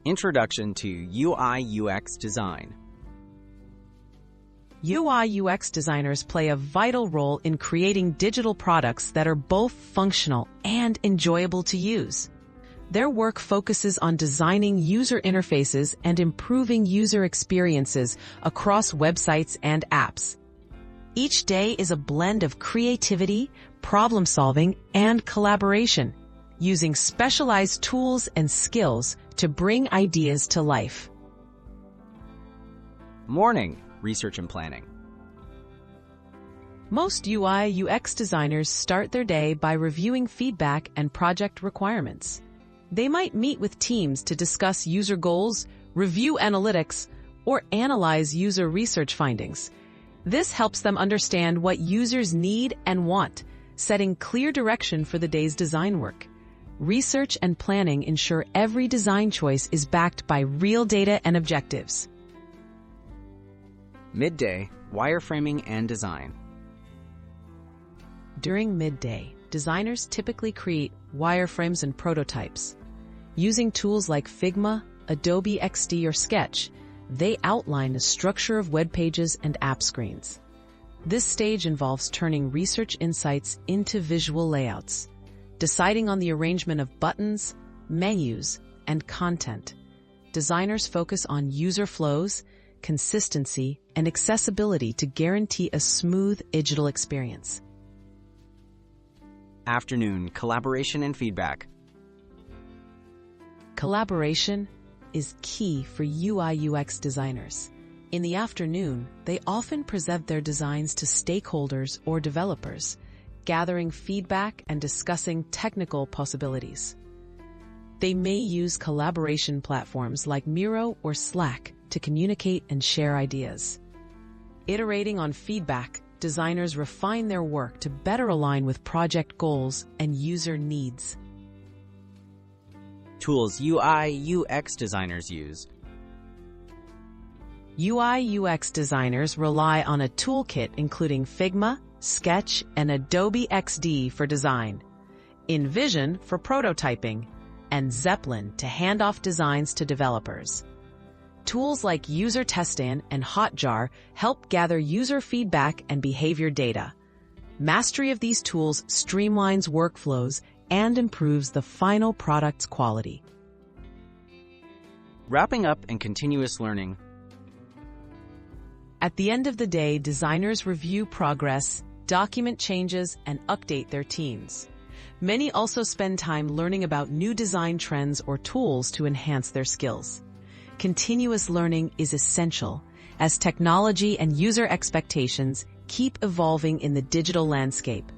Introduction to UI/UX Design. UI/UX designers play a vital role in creating digital products that are both functional and enjoyable to use. Their work focuses on designing user interfaces and improving user experiences across websites and apps. Each day is a blend of creativity, problem-solving, and collaboration, using specialized tools and skills to bring ideas to life. Morning, research and planning. Most UI/UX designers start their day by reviewing feedback and project requirements. They might meet with teams to discuss user goals, review analytics, or analyze user research findings. This helps them understand what users need and want, setting clear direction for the day's design work. Research and planning ensure every design choice is backed by real data and objectives. Midday, wireframing and design. During midday, designers typically create wireframes and prototypes. Using tools like Figma, Adobe XD, or Sketch, they outline the structure of web pages and app screens. This stage involves turning research insights into visual layouts, deciding on the arrangement of buttons, menus, and content. Designers focus on user flows, consistency, and accessibility to guarantee a smooth digital experience. Afternoon, collaboration and feedback. Collaboration is key for UI/UX designers. In the afternoon, they often present their designs to stakeholders or developers, gathering feedback and discussing technical possibilities. They may use collaboration platforms like Miro or Slack to communicate and share ideas. Iterating on feedback, designers refine their work to better align with project goals and user needs. Tools UI/UX designers use. UI/UX designers rely on a toolkit including Figma, Sketch, and Adobe XD for design, InVision for prototyping, and Zeppelin to hand off designs to developers. Tools like User Testing and Hotjar help gather user feedback and behavior data. Mastery of these tools streamlines workflows and improves the final product's quality. Wrapping up and continuous learning. At the end of the day, designers review progress, document changes, and update their teams. Many also spend time learning about new design trends or tools to enhance their skills. Continuous learning is essential as technology and user expectations keep evolving in the digital landscape.